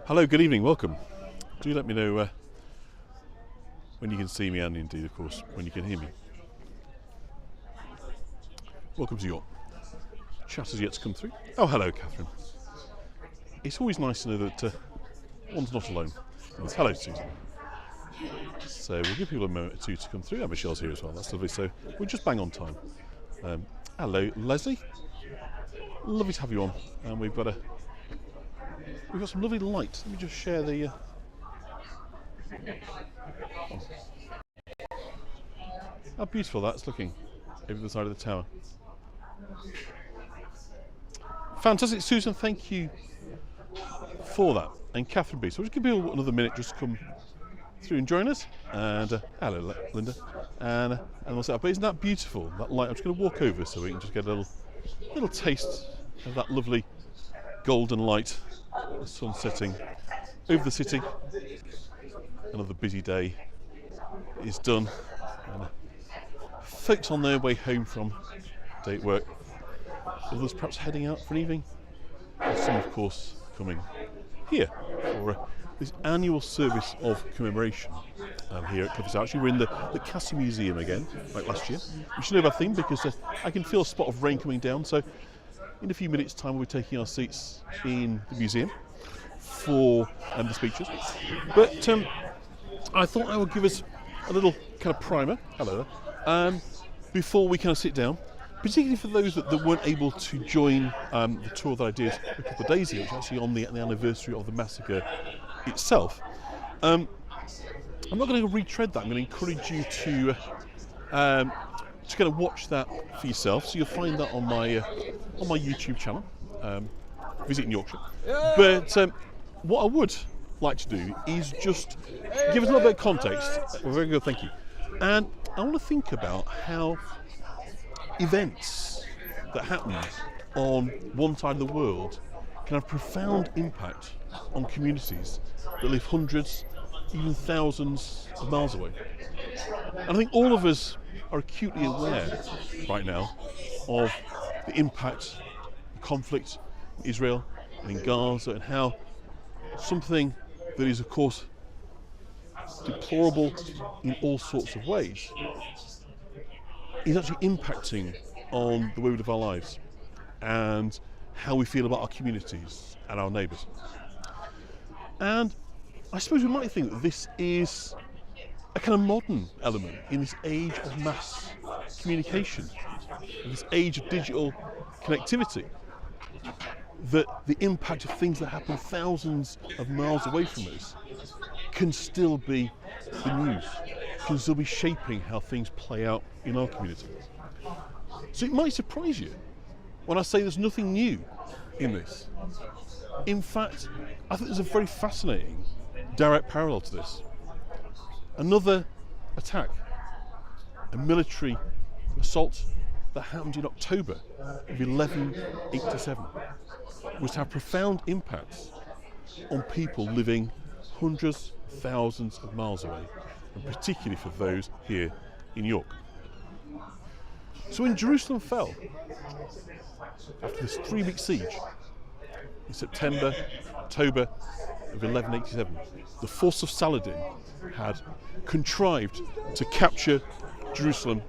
Hello, good evening, welcome. Do let me know when you can see me and indeed, of course, when you can hear me. Welcome to your chat has yet to come through. Oh, hello, Catherine. It's always nice to know that one's not alone. And hello, Susan. So we'll give people a moment or two to come through. Michelle's here as well, that's lovely. So we're just bang on time. Hello, Leslie. Lovely to have you on. And we've got some lovely light. Let me just share the... How beautiful that's looking over the side of the tower. Fantastic, Susan, thank you for that. And Catherine B. So we'll just give you another minute just to come through and join us. And hello, Linda. And we'll set up. But isn't that beautiful, that light? I'm just going to walk over so we can just get a little taste of that lovely golden light. The sun setting over the city. Another busy day is done. And folks on their way home from day at work. Others perhaps heading out for an evening. And some, of course, coming here for this annual service of commemoration here at Clifford. Actually, we're in the Cassie Museum again, like last year. We should know about theme because I can feel a spot of rain coming down. So in a few minutes' time, we'll be taking our seats in the museum for the speeches. But I thought I would give us a little kind of primer, hello there, before we kind of sit down, particularly for those that weren't able to join the tour that I did a couple of days ago, which is actually on the anniversary of the massacre itself. I'm not going to retread that. I'm going to encourage you to kind of watch that for yourself. So you'll find that on my YouTube channel, Visit in Yorkshire. But what I would like to do is just give us a little bit of context. Well, very good, thank you. And I want to think about how events that happen on one side of the world can have profound impact on communities that live hundreds, even thousands of miles away. And I think all of us are acutely aware right now of the impact of conflict in Israel and in Gaza, and how something that is, of course, deplorable in all sorts of ways is actually impacting on the way we live our lives and how we feel about our communities and our neighbours. And I suppose we might think that this is a kind of modern element in this age of mass communication, in this age of digital connectivity, that the impact of things that happen thousands of miles away from us can still be the news, can still be shaping how things play out in our community. So it might surprise you when I say there's nothing new in this. In fact, I think there's a very fascinating direct parallel to this. Another attack, a military assault that happened in October of 1187, was to have profound impacts on people living hundreds, thousands of miles away, and particularly for those here in York. So when Jerusalem fell, after this 3-week siege, in September, October of 1187, the force of Saladin had contrived to capture Jerusalem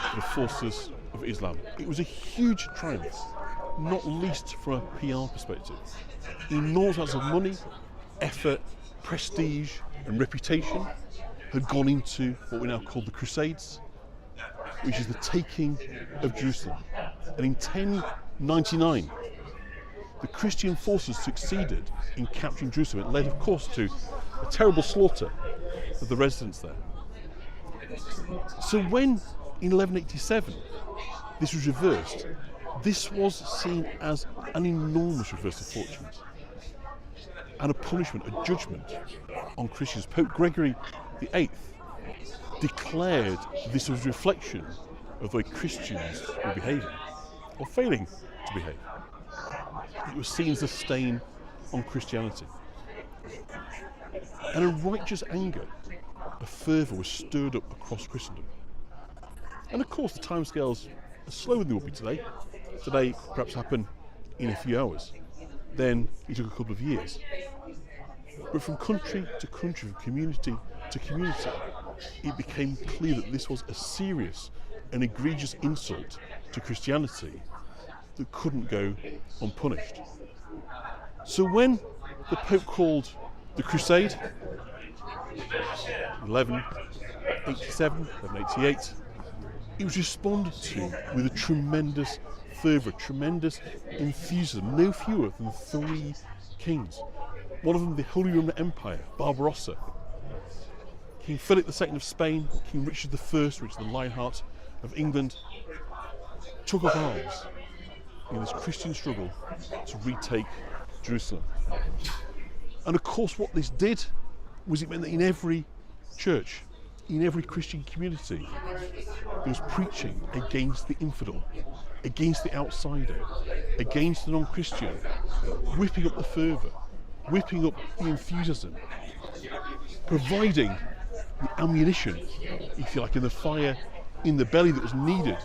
for the forces of Islam. It was a huge triumph, not least from a PR perspective. Enormous amounts of money, effort, prestige and reputation had gone into what we now call the Crusades, which is the taking of Jerusalem. And in 1099, the Christian forces succeeded in capturing Jerusalem. It led, of course, to a terrible slaughter of the residents there. So when, in 1187, this was reversed, this was seen as an enormous reverse of fortunes and a punishment, a judgment on Christians. Pope Gregory VIII declared this was a reflection of the way Christians were behaving, or failing to behave. It was seen as a stain on Christianity. And a righteous anger, a fervour was stirred up across Christendom. And of course the timescales are slower than they would be today. Today perhaps happen in a few hours. Then it took a couple of years. But from country to country, from community to community, it became clear that this was a serious and egregious insult to Christianity that couldn't go unpunished. So when the Pope called the Crusade, 1187, 1188, it was responded to with a tremendous fervour, tremendous enthusiasm. No fewer than 3 kings. One of them, the Holy Roman Empire, Barbarossa. King Philip II of Spain, King Richard I, Richard the Lionheart of England, took up arms in this Christian struggle to retake Jerusalem. And of course what this did was it meant that in every church, in every Christian community, there was preaching against the infidel, against the outsider, against the non-Christian, whipping up the fervour, whipping up the enthusiasm, providing the ammunition, if you like, in the fire in the belly that was needed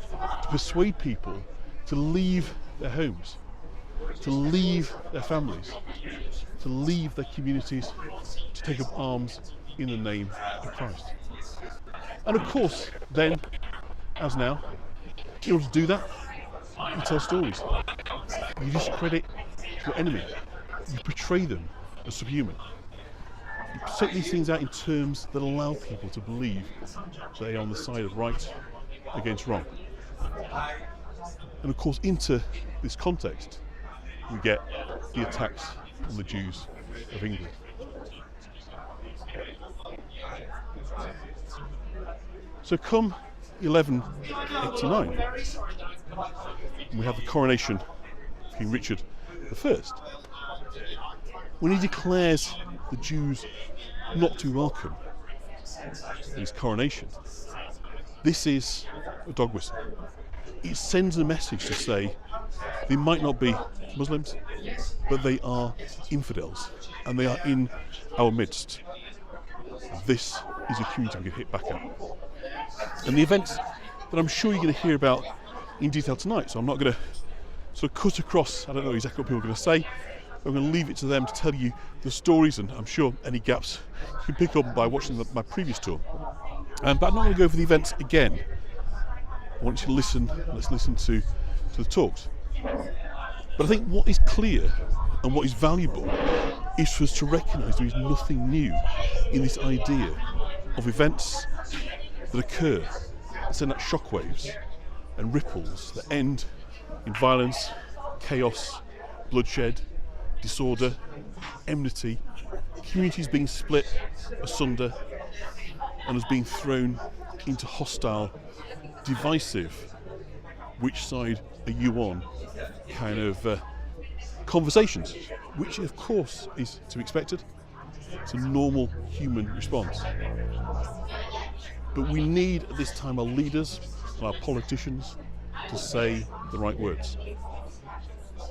to persuade people to leave their homes, to leave their families, to leave their communities, to take up arms in the name of Christ. And of course, then, as now, in order to do that, you tell stories. You discredit your enemy. You portray them as subhuman. You set these things out in terms that allow people to believe they are on the side of right against wrong. And of course, into this context, we get the attacks on the Jews of England. So come 1189, we have the coronation of King Richard I, when he declares the Jews not to be welcome at his coronation. This is a dog whistle. It sends a message to say they might not be Muslims, but they are infidels and they are in our midst. This is a community we can hit back at. And the events that I'm sure you're going to hear about in detail tonight, so I'm not going to sort of cut across, I don't know exactly what people are going to say, I'm going to leave it to them to tell you the stories, and I'm sure any gaps you can pick up by watching my previous tour. But I'm not going to go over the events again. I want you to listen, let's listen to the talks. But I think what is clear and what is valuable is for us to recognise there is nothing new in this idea of events that occur, that send out shockwaves and ripples that end in violence, chaos, bloodshed, disorder, enmity, communities being split asunder and as being thrown into hostile, divisive, which side are you on kind of conversations, which of course is to be expected. It's a normal human response. But we need at this time our leaders and our politicians to say the right words,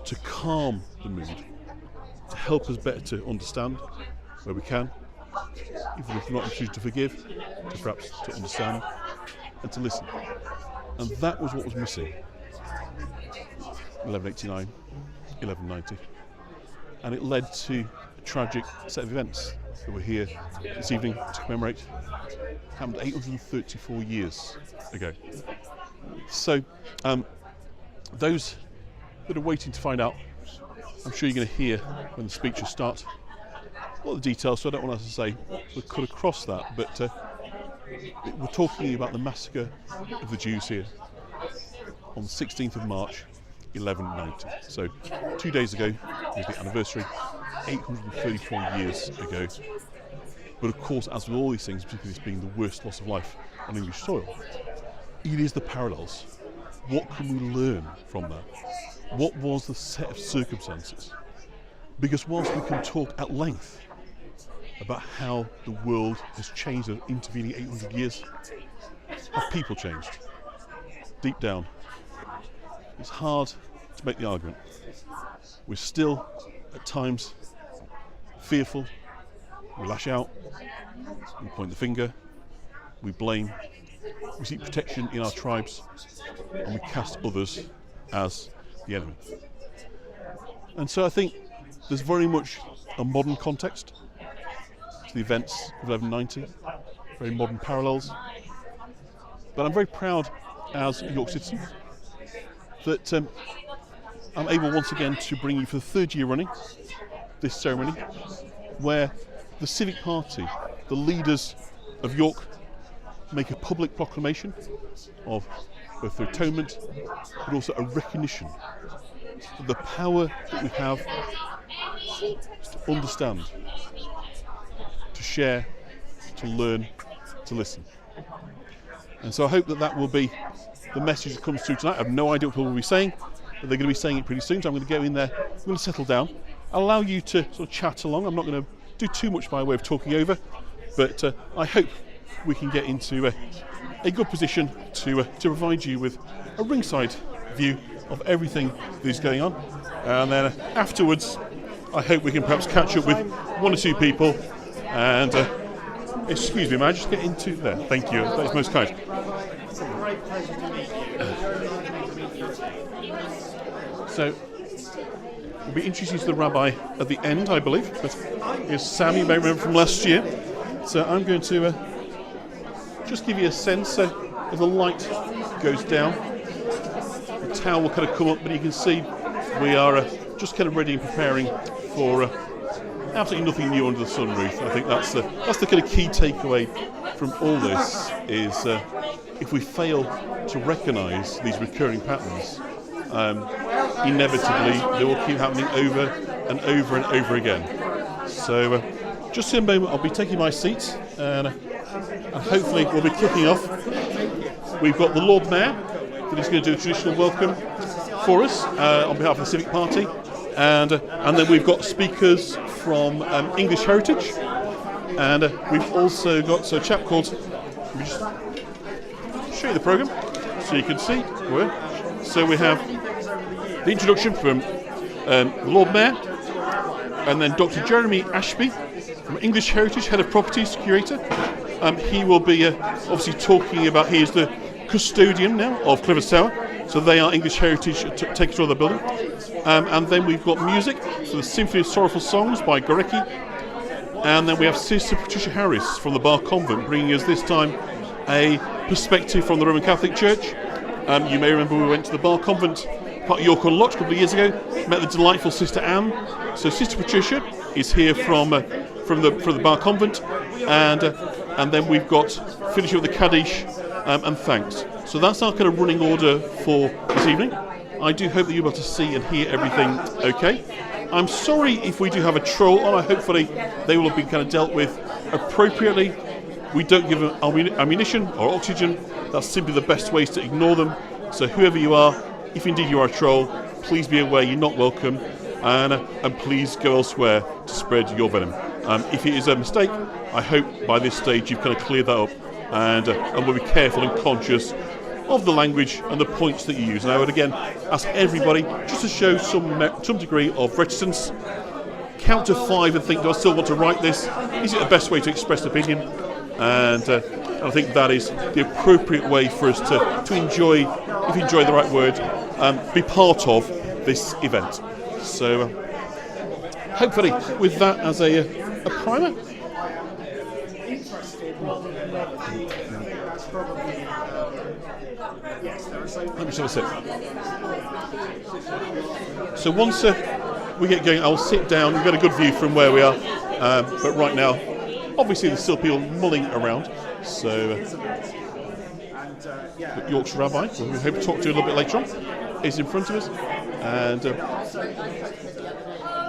to calm the mood, to help us better to understand where we can, even if we're not encouraged to forgive, to perhaps to understand and to listen. And that was what was missing 1189, 1190, and it led to a tragic set of events that we're here this evening to commemorate. Happened 834 years ago. So those that are waiting to find out, I'm sure you're going to hear when the speeches start all the details, so I don't want us to say we'll cut across that, but we're talking about the massacre of the Jews here on the 16th of March 1190. So 2 days ago was the anniversary, 834 years ago. But of course, as with all these things, particularly this being the worst loss of life on English soil, it is the parallels. What can we learn from that? What was the set of circumstances? Because whilst we can talk at length about how the world has changed in the intervening 800 years, have people changed? Deep down, it's hard to make the argument. We're still, at times, fearful, We lash out, we point the finger, we blame, we seek protection in our tribes, and we cast others as the enemy. And so I think there's very much a modern context to the events of 1190, very modern parallels. But I'm very proud as a York citizen that I'm able once again to bring you for the third year running this ceremony where the civic party, the leaders of York, make a public proclamation of both the atonement but also a recognition of the power that we have to understand, to share, to learn, to listen. And so I hope that that will be the message that comes through tonight. I have no idea what people will be saying, but they're going to be saying it pretty soon, so I'm going to go in there, I'm going to settle down. I'll allow you to sort of chat along. I'm not going to do too much by way of talking over, but I hope we can get into a good position to provide you with a ringside view of everything that is going on. And then afterwards, I hope we can perhaps catch up with one or two people and excuse me, may I just get into there? Thank you, that is most kind. It's a great pleasure to meet you. So, we'll be introducing to the rabbi at the end, I believe, but here's Sam, you may remember from last year. So I'm going to just give you a sense, as the light goes down, the tower will kind of come up, but you can see we are just kind of ready and preparing for absolutely nothing new under the sun, Ruth. I think that's the kind of key takeaway from all this is if we fail to recognise these recurring patterns, inevitably they will keep happening over and over and over again. So just in a moment I'll be taking my seat and hopefully we'll be kicking off. We've got the Lord Mayor that is going to do a traditional welcome for us on behalf of the Civic Party. And then we've got speakers from English Heritage, and we've also got a chap called, let me just show you the programme so you can see where. So we have the introduction from the Lord Mayor, and then Dr. Jeremy Ashby from English Heritage, Head of Properties Curator. He will be obviously talking about, he is the custodian now of Clifford Tower, so they are English Heritage take control of the building. And then we've got music, so the Symphony of Sorrowful Songs by Gorecki. And then we have Sister Patricia Harris from the Bar Convent, bringing us this time a perspective from the Roman Catholic Church. You may remember we went to the Bar Convent, part of York on Loch, a couple of years ago, met the delightful Sister Anne. So Sister Patricia is here from the Bar Convent, and then we've got finishing with the Kaddish and thanks. So that's our kind of running order for this evening. I do hope that you'll be able to see and hear everything okay. I'm sorry if we do have a troll on. Hopefully they will have been kind of dealt with appropriately. We don't give them ammunition or oxygen. That's simply the best ways to ignore them. So whoever you are, if indeed you are a troll, please be aware you're not welcome, and please go elsewhere to spread your venom. If it is a mistake, I hope by this stage you've kind of cleared that up, and we'll be careful and conscious of the language and the points that you use. And I would again ask everybody just to show some degree of reticence. Count to 5 and think, do I still want to write this? Is it the best way to express opinion? And I think that is the appropriate way for us to enjoy, if you enjoy the right word, be part of this event. So hopefully with that as a primer. Let me just have a sip. So once we get going, I'll sit down. We've got a good view from where we are, but right now, obviously there's still people mulling around. So the Yorkshire Rabbi, who we hope to talk to a little bit later on, is in front of us. And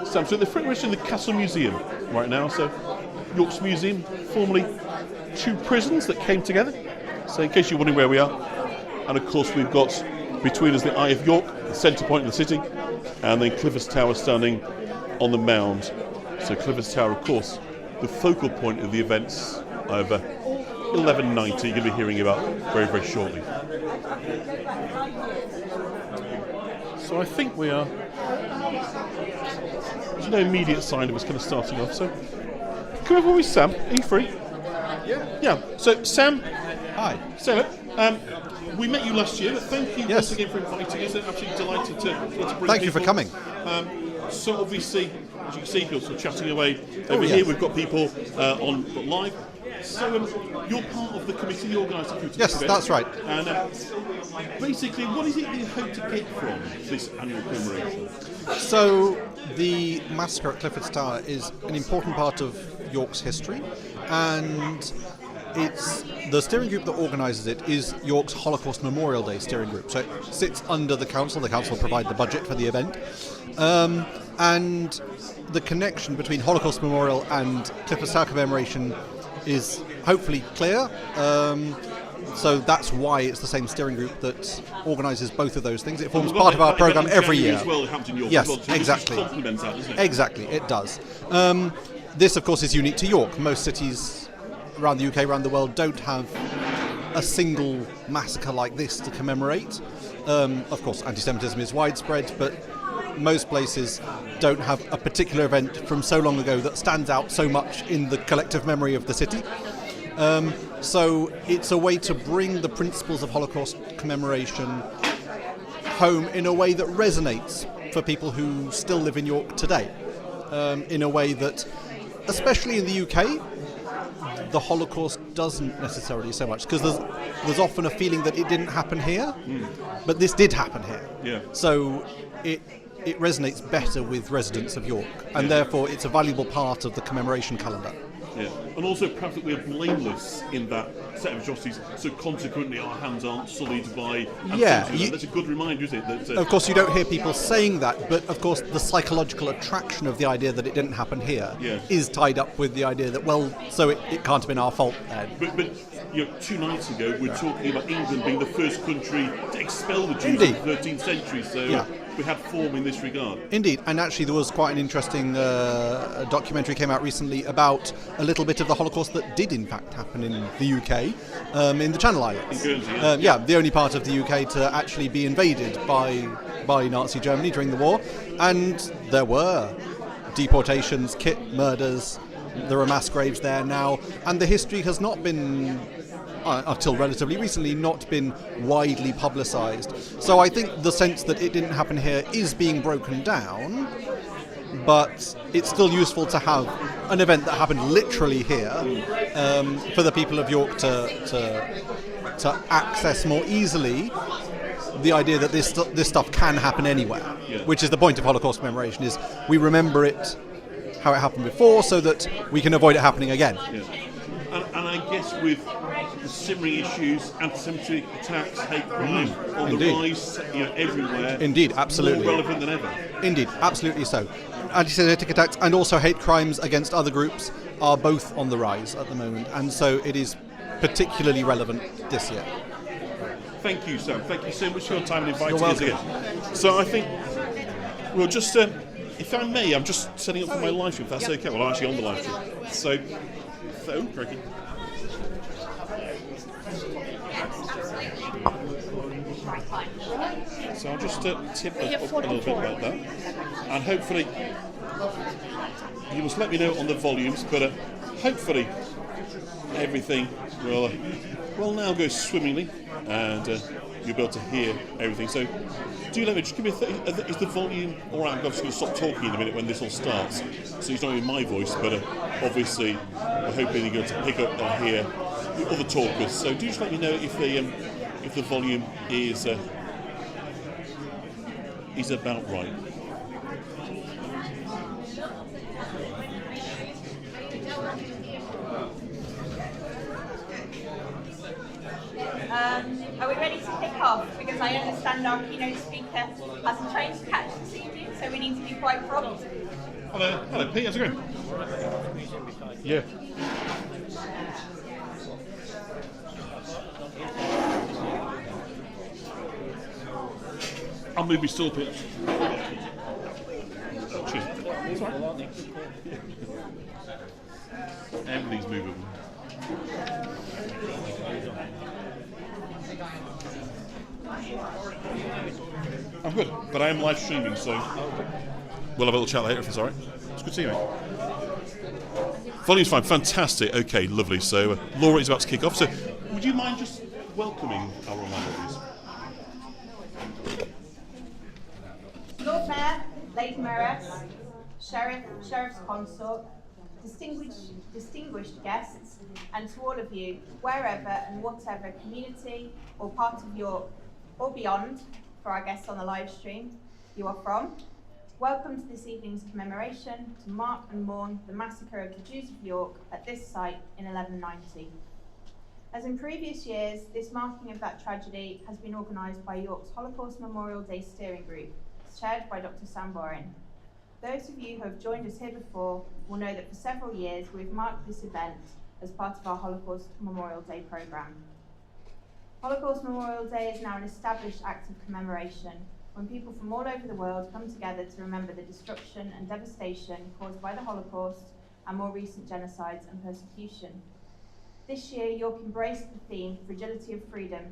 Sam, so we're in the Castle Museum right now. So York's Museum, formerly 2 prisons that came together. So in case you're wondering where we are, and of course we've got between us the Eye of York, the centre point of the city, and then Clifford's Tower standing on the mound. So Clifford's Tower, of course, the focal point of the events of 1190 you're going to be hearing about very, very shortly. So I think we are, there's no immediate sign of us kind of starting off, so come over with Sam. Are you free? Yeah. Yeah. So, Sam, Hi. Sarah, we met you last year, but thank you Yes. once again for inviting us. I'm absolutely delighted to bring Thank you for people. coming. So obviously, as you can see, people sort of chatting away. Over yes. here, we've got people on live. So you're part of the committee, the organising committee. Yes, event. that's right. And basically, what is it that you hope to get from this annual commemoration? So, the Massacre at Clifford's Tower is an important part of York's history, and it's the steering group that organises it is York's Holocaust Memorial Day steering group. So it sits under the council. The council provide the budget for the event, and the connection between Holocaust Memorial and Clifford's Tower commemoration is hopefully clear. So that's why it's the same steering group that organises both of those things. It forms part of our programme every year. As well, it happens in York Yes, as well, so exactly. This complements that, doesn't it? Exactly, it does. This, of course, is unique to York. Most cities around the UK, around the world, don't have a single massacre like this to commemorate. Of course, anti-Semitism is widespread, but most places don't have a particular event from so long ago that stands out so much in the collective memory of the city. So it's a way to bring the principles of Holocaust commemoration home in a way that resonates for people who still live in York today. In a way that, especially in the UK, the Holocaust doesn't necessarily so much, because there's often a feeling that it didn't happen here, but this did happen here. Yeah. So it resonates better with residents of York, and therefore it's a valuable part of the commemoration calendar. Yeah, and also perhaps that we're blameless in that set of atrocities, so consequently our hands aren't sullied by. That's a good reminder, isn't it? That, of course, you don't hear people saying that, but of course, the psychological attraction of the idea that it didn't happen here is tied up with the idea that, well, so it can't have been our fault then. But 2 nights ago, we're talking about England being the first country to expel the Jews in the 13th century, so we had form in this regard. Indeed, and actually there was quite an interesting documentary came out recently about a little bit of the Holocaust that did in fact happen in the UK, in the Channel Islands. In Guernsey, the only part of the UK to actually be invaded by Nazi Germany during the war, and there were deportations, kit murders, there are mass graves there now, and the history has not been, until relatively recently, not been widely publicised. So I think the sense that it didn't happen here is being broken down, but it's still useful to have an event that happened literally here for the people of York to access more easily the idea that this stuff can happen anywhere, which is the point of Holocaust commemoration, is we remember it how it happened before so that we can avoid it happening again. Yeah. And I guess with the simmering issues, anti-Semitic attacks, hate crime on the rise, everywhere. Indeed, absolutely. More relevant than ever. Indeed, absolutely so. Anti-Semitic attacks and also hate crimes against other groups are both on the rise at the moment, and so it is particularly relevant this year. Thank you, Sam. Thank you so much for your time and inviting You're us welcome. again. So I think we'll just, if I may, I'm just setting up for my live stream, if that's okay. Well, I'm actually on the live stream. So crikey. So I'll just tip that up a little bit like that, and hopefully you must let me know on the volumes. But hopefully everything will now go swimmingly, and you'll be able to hear everything. So do let me just give me is the volume all right? I'm just going to stop talking in a minute when this all starts, so it's not only my voice, but obviously we're hoping you're going to pick up and hear the other talkers. So do just let me know if the volume is about right. Are we ready to kick off? Because I understand our keynote speaker has a train to catch this evening, so we need to be quite prompt. Hello, Pete. How's it going? Yeah. I'll move my stool, Pete. Cheers. That's all right. Everything's moving. I'm good, but I am live streaming, so we'll have a little chat later if it's alright. Good to see you, mate. Volume's fine. Fantastic. Okay, lovely. So, Laura is about to kick off. So, would you mind just welcoming our Royal Mayor, please? Lord Mayor, Lady Mayoress, Sheriff, Sheriff's Consort, distinguished guests, and to all of you, wherever and whatever community or part of York or beyond, for our guests on the live stream, you are from, welcome to this evening's commemoration to mark and mourn the massacre of the Jews of York at this site in 1190. As in previous years, this marking of that tragedy has been organised by York's Holocaust Memorial Day Steering Group, chaired by Dr. Sam Borin. Those of you who have joined us here before will know that for several years we've marked this event as part of our Holocaust Memorial Day programme. Holocaust Memorial Day is now an established act of commemoration when people from all over the world come together to remember the destruction and devastation caused by the Holocaust and more recent genocides and persecution. This year, York embraced the theme Fragility of Freedom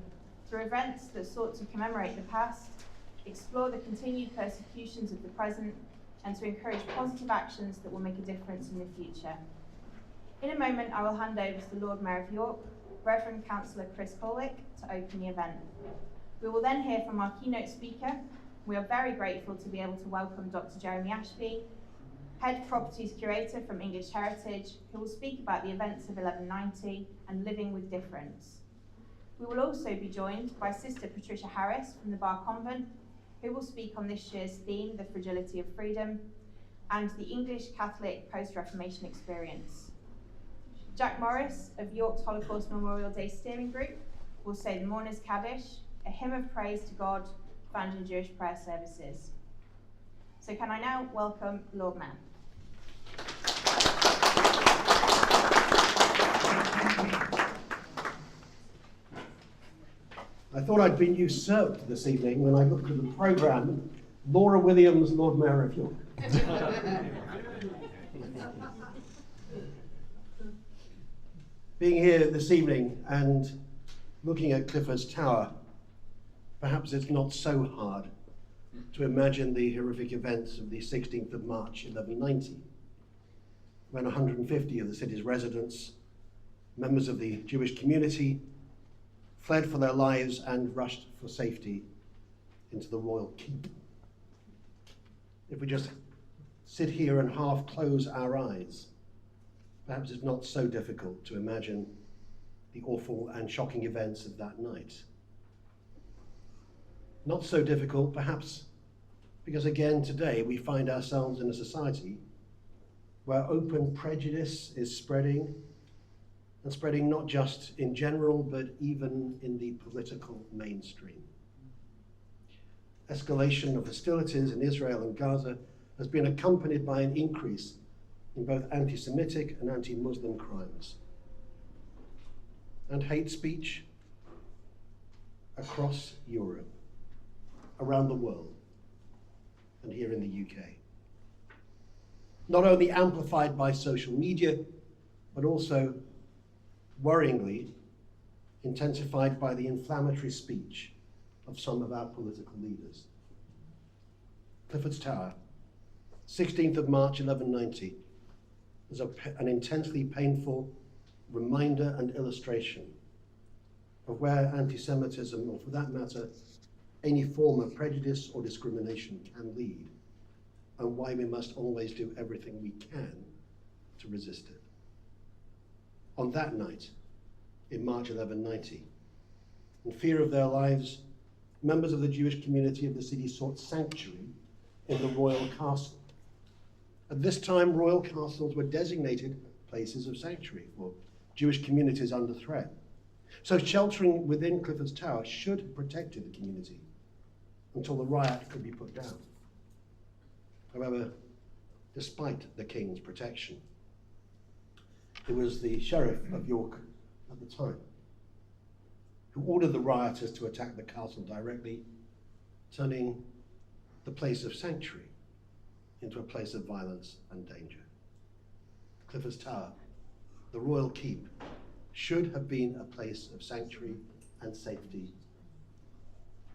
through events that sought to commemorate the past, explore the continued persecutions of the present, and to encourage positive actions that will make a difference in the future. In a moment, I will hand over to the Lord Mayor of York, Reverend Councillor Chris Colwick, to open the event. We will then hear from our keynote speaker. We are very grateful to be able to welcome Dr. Jeremy Ashby, Head Properties Curator from English Heritage, who will speak about the events of 1190 and living with difference. We will also be joined by Sister Patricia Harris from the Bar Convent, who will speak on this year's theme, the Fragility of Freedom, and the English Catholic Post-Reformation experience. Jack Morris of York's Holocaust Memorial Day Steering Group will say the Mourner's Kaddish, a hymn of praise to God found in Jewish prayer services. So can I now welcome Lord Mayor. I thought I'd been usurped this evening when I looked at the programme. Laura Williams, Lord Mayor of York. Being here this evening and looking at Clifford's Tower, perhaps it's not so hard to imagine the horrific events of the 16th of March 1190, when 150 of the city's residents, members of the Jewish community, fled for their lives and rushed for safety into the royal keep. If we just sit here and half close our eyes, perhaps it's not so difficult to imagine the awful and shocking events of that night. Not so difficult, perhaps, because again today we find ourselves in a society where open prejudice is spreading, and spreading not just in general, but even in the political mainstream. Escalation of hostilities in Israel and Gaza has been accompanied by an increase in both anti-Semitic and anti-Muslim crimes, and hate speech across Europe, around the world, and here in the UK. Not only amplified by social media, but also, worryingly, intensified by the inflammatory speech of some of our political leaders. Clifford's Tower, 16th of March 1190, is an intensely painful reminder and illustration of where anti-Semitism, or for that matter, any form of prejudice or discrimination can lead, and why we must always do everything we can to resist it. On that night, in March 1190, in fear of their lives, members of the Jewish community of the city sought sanctuary in the royal castle. At this time, royal castles were designated places of sanctuary for Jewish communities under threat. So sheltering within Clifford's Tower should have protected the community until the riot could be put down. However, despite the king's protection, it was the sheriff of York at the time who ordered the rioters to attack the castle directly, turning the place of sanctuary into a place of violence and danger. Clifford's Tower, the royal keep, should have been a place of sanctuary and safety.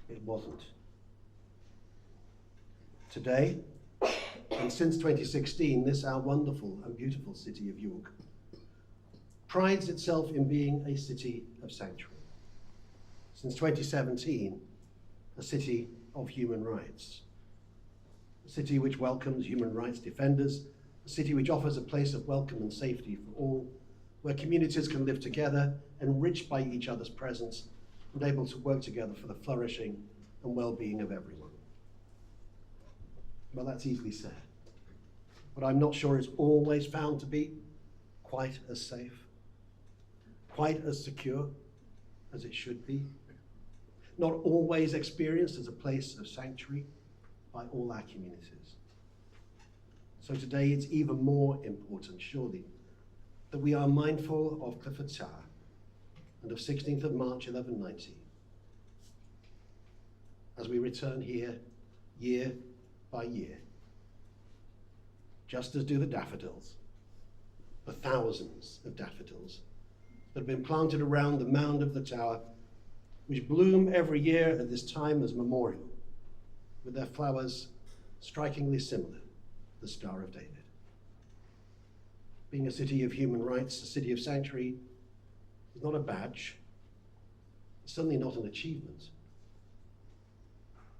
It wasn't. Today, And since 2016, this our wonderful and beautiful city of York prides itself in being a city of sanctuary. Since 2017, a city of human rights. A city which welcomes human rights defenders, a city which offers a place of welcome and safety for all, where communities can live together, enriched by each other's presence, and able to work together for the flourishing and well-being of everyone. Well, that's easily said, but I'm not sure it's always found to be quite as safe, quite as secure as it should be, not always experienced as a place of sanctuary by all our communities. So today it's even more important, surely, that we are mindful of Clifford Tower and of 16th of March 1190 as we return here year by year, just as do the daffodils, the thousands of daffodils that have been planted around the mound of the tower, which bloom every year at this time as memorial, with their flowers strikingly similar to the Star of David. Being a city of human rights, a city of sanctuary, is not a badge, it's certainly not an achievement,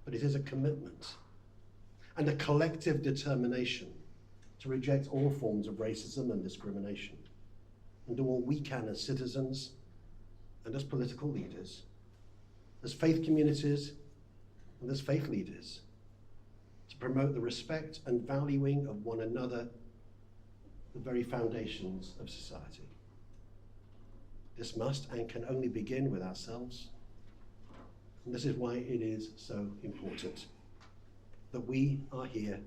but it is a commitment and a collective determination to reject all forms of racism and discrimination, and do all we can as citizens and as political leaders, as faith communities and as faith leaders, to promote the respect and valuing of one another, the very foundations of society. This must and can only begin with ourselves, and this is why it is so important that we are here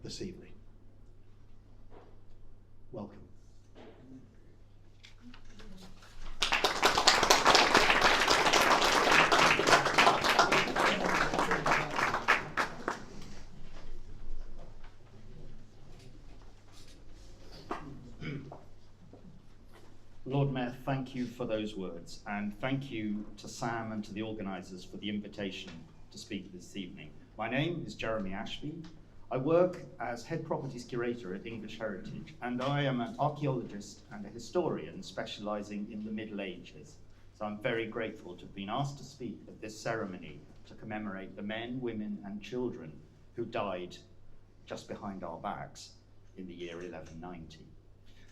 this evening. Welcome. Lord Mayor, thank you for those words, and thank you to Sam and to the organisers for the invitation to speak this evening. My name is Jeremy Ashby. I work as Head Properties Curator at English Heritage, and I am an archaeologist and a historian specialising in the Middle Ages. So I'm very grateful to have been asked to speak at this ceremony to commemorate the men, women and children who died just behind our backs in the year 1190.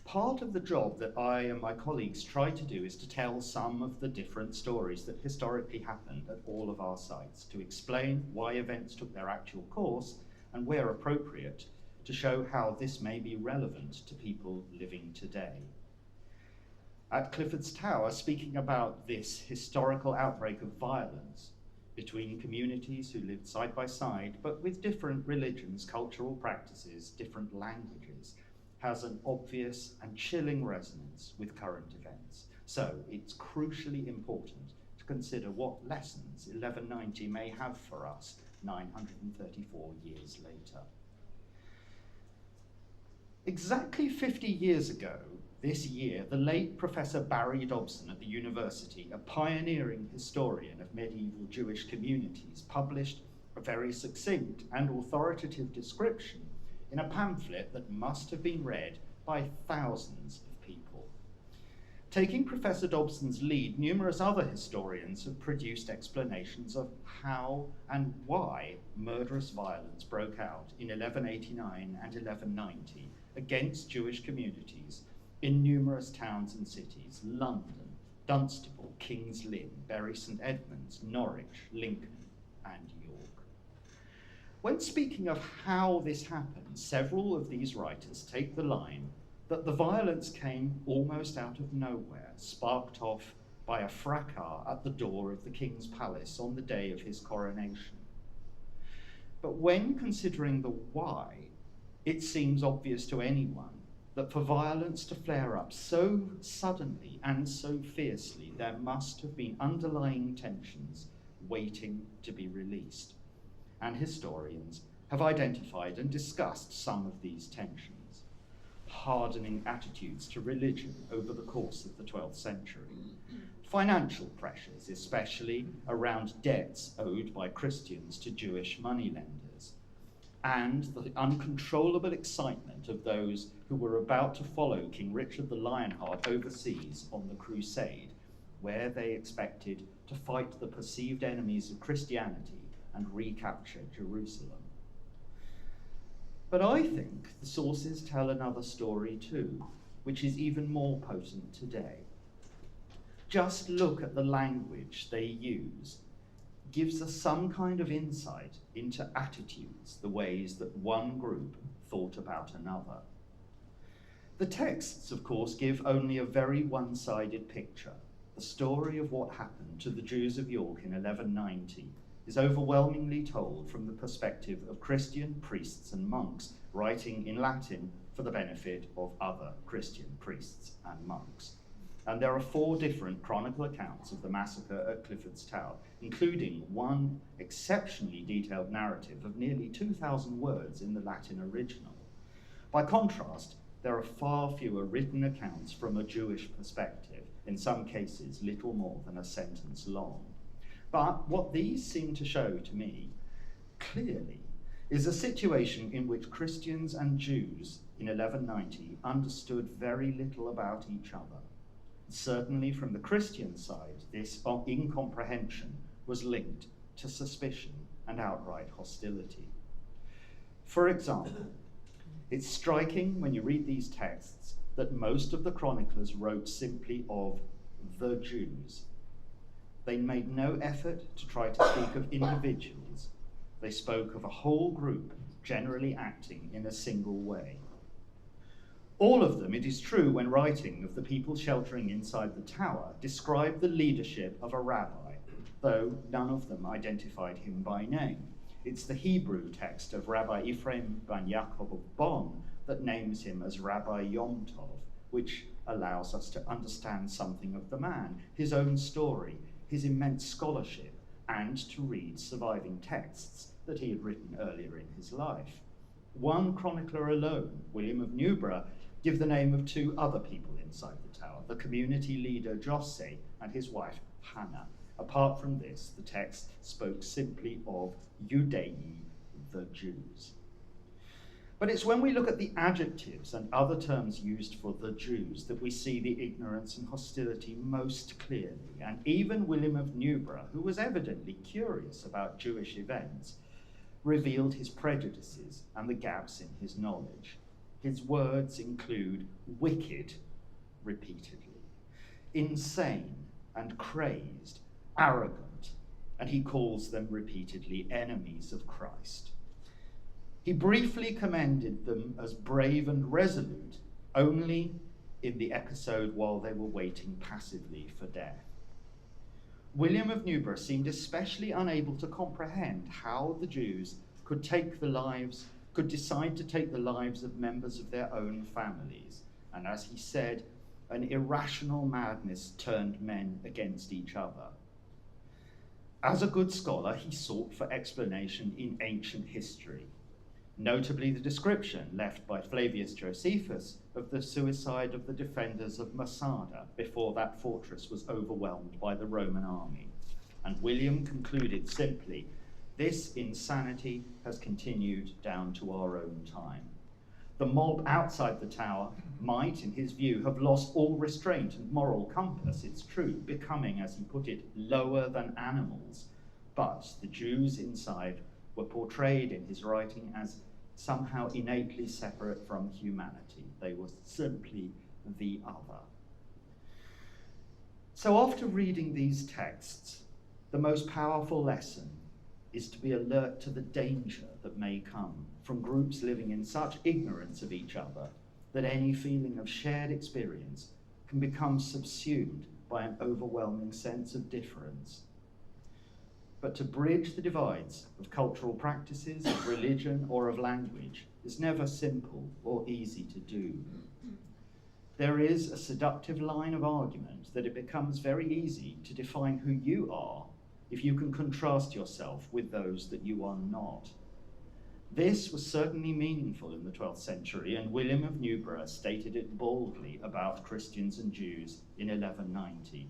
Part of the job that I and my colleagues try to do is to tell some of the different stories that historically happened at all of our sites, to explain why events took their actual course and, where appropriate, to show how this may be relevant to people living today. At Clifford's Tower, speaking about this historical outbreak of violence between communities who lived side by side, but with different religions, cultural practices, different languages, has an obvious and chilling resonance with current events. So it's crucially important to consider what lessons 1190 may have for us 934 years later. Exactly 50 years ago, this year, the late Professor Barry Dobson at the university, a pioneering historian of medieval Jewish communities, published a very succinct and authoritative description in a pamphlet that must have been read by thousands of people. Taking Professor Dobson's lead, numerous other historians have produced explanations of how and why murderous violence broke out in 1189 and 1190 against Jewish communities in numerous towns and cities: London, Dunstable, King's Lynn, Bury St Edmunds, Norwich, Lincoln, and York. When speaking of how this happened, several of these writers take the line that the violence came almost out of nowhere, sparked off by a fracas at the door of the king's palace on the day of his coronation. But when considering the why, it seems obvious to anyone that for violence to flare up so suddenly and so fiercely, there must have been underlying tensions waiting to be released. And historians have identified and discussed some of these tensions: hardening attitudes to religion over the course of the 12th century, financial pressures, especially around debts owed by Christians to Jewish moneylenders, and the uncontrollable excitement of those who were about to follow King Richard the Lionheart overseas on the crusade, where they expected to fight the perceived enemies of Christianity and recapture Jerusalem. But I think the sources tell another story too, which is even more potent today. Just look at the language they use. Gives us some kind of insight into attitudes, the ways that one group thought about another. The texts, of course, give only a very one-sided picture. The story of what happened to the Jews of York in 1190 is overwhelmingly told from the perspective of Christian priests and monks writing in Latin for the benefit of other Christian priests and monks. And there are 4 different chronicle accounts of the massacre at Clifford's Tower, including one exceptionally detailed narrative of nearly 2,000 words in the Latin original. By contrast, there are far fewer written accounts from a Jewish perspective, in some cases little more than a sentence long. But what these seem to show to me clearly is a situation in which Christians and Jews in 1190 understood very little about each other. Certainly from the Christian side, this incomprehension was linked to suspicion and outright hostility. For example, it's striking when you read these texts that most of the chroniclers wrote simply of the Jews. They made no effort to try to speak of individuals. They spoke of a whole group generally acting in a single way. All of them, it is true, when writing of the people sheltering inside the tower, described the leadership of a rabbi, though none of them identified him by name. It's the Hebrew text of Rabbi Ephraim ben Yaakov of Bonn that names him as Rabbi Yom Tov, which allows us to understand something of the man, his own story, his immense scholarship, and to read surviving texts that he had written earlier in his life. One chronicler alone, William of Newburgh, give the name of 2 other people inside the tower, the community leader Josse and his wife Hannah. Apart from this, the text spoke simply of Judei, the Jews. But it's when we look at the adjectives and other terms used for the Jews that we see the ignorance and hostility most clearly. And even William of Newburgh, who was evidently curious about Jewish events, revealed his prejudices and the gaps in his knowledge. His words include wicked repeatedly, insane and crazed, arrogant, and he calls them repeatedly enemies of Christ. He briefly commended them as brave and resolute only in the episode while they were waiting passively for death. William of Newburgh seemed especially unable to comprehend how the Jews could decide to take the lives of members of their own families, and as he said, an irrational madness turned men against each other. As a good scholar, he sought for explanation in ancient history, notably the description left by Flavius Josephus of the suicide of the defenders of Masada before that fortress was overwhelmed by the Roman army. And William concluded simply, this insanity has continued down to our own time. The mob outside the tower might, in his view, have lost all restraint and moral compass, it's true, becoming, as he put it, lower than animals. But the Jews inside were portrayed in his writing as somehow innately separate from humanity. They were simply the other. So after reading these texts, the most powerful lesson is to be alert to the danger that may come from groups living in such ignorance of each other that any feeling of shared experience can become subsumed by an overwhelming sense of difference. But to bridge the divides of cultural practices, of religion, or of language is never simple or easy to do. There is a seductive line of argument that it becomes very easy to define who you are if you can contrast yourself with those that you are not. This was certainly meaningful in the 12th century, and William of Newburgh stated it boldly about Christians and Jews in 1190.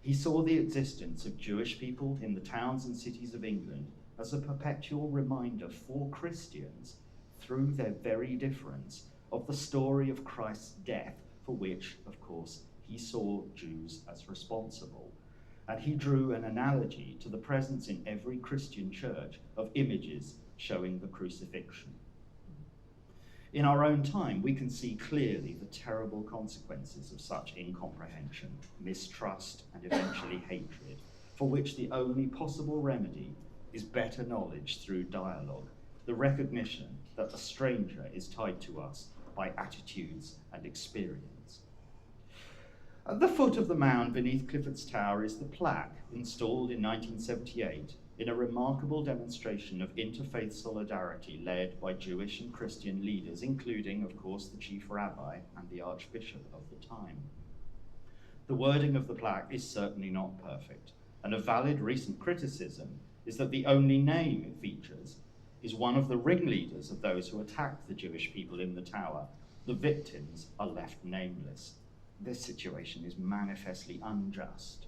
He saw the existence of Jewish people in the towns and cities of England as a perpetual reminder for Christians, through their very difference, of the story of Christ's death, for which, of course, he saw Jews as responsible. And he drew an analogy to the presence in every Christian church of images showing the crucifixion. In our own time, we can see clearly the terrible consequences of such incomprehension, mistrust, and eventually hatred, for which the only possible remedy is better knowledge through dialogue, the recognition that the stranger is tied to us by attitudes and experience. At the foot of the mound beneath Clifford's tower is the plaque, installed in 1978, in a remarkable demonstration of interfaith solidarity led by Jewish and Christian leaders, including, of course, the chief rabbi and the archbishop of the time. The wording of the plaque is certainly not perfect, and a valid recent criticism is that the only name it features is one of the ringleaders of those who attacked the Jewish people in the tower. The victims are left nameless. This situation is manifestly unjust.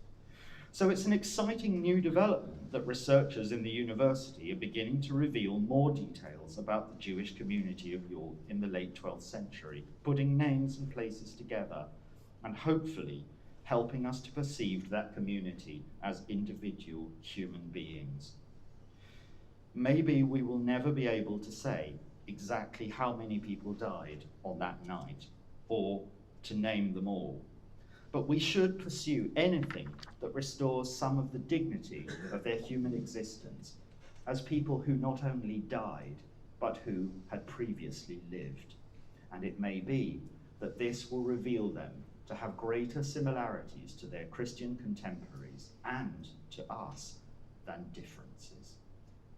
So it's an exciting new development that researchers in the university are beginning to reveal more details about the Jewish community of York in the late 12th century, putting names and places together, and hopefully helping us to perceive that community as individual human beings. Maybe we will never be able to say exactly how many people died on that night, or to name them all. But we should pursue anything that restores some of the dignity of their human existence as people who not only died, but who had previously lived. And it may be that this will reveal them to have greater similarities to their Christian contemporaries and to us than differences.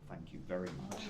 Thank you very much.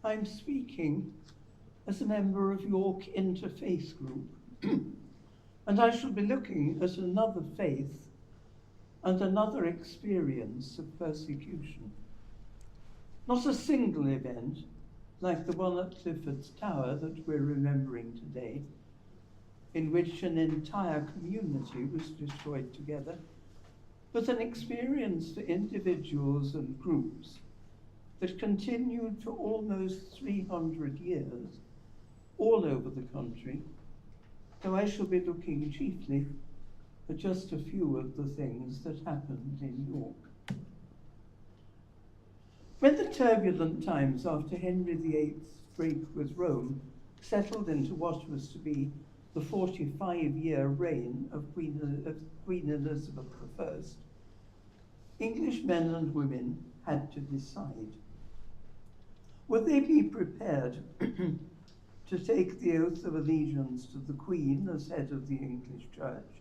I'm speaking as a member of York Interfaith Group, and I shall be looking at another faith and another experience of persecution. Not a single event, like the one at Clifford's Tower that we're remembering today, in which an entire community was destroyed together, but an experience for individuals and groups that continued for almost 300 years all over the country, though I shall be looking chiefly at just a few of the things that happened in York. When the turbulent times after Henry VIII's break with Rome settled into what was to be the 45-year reign of Queen Elizabeth I, English men and women had to decide. Would they be prepared to take the oath of allegiance to the Queen as head of the English Church,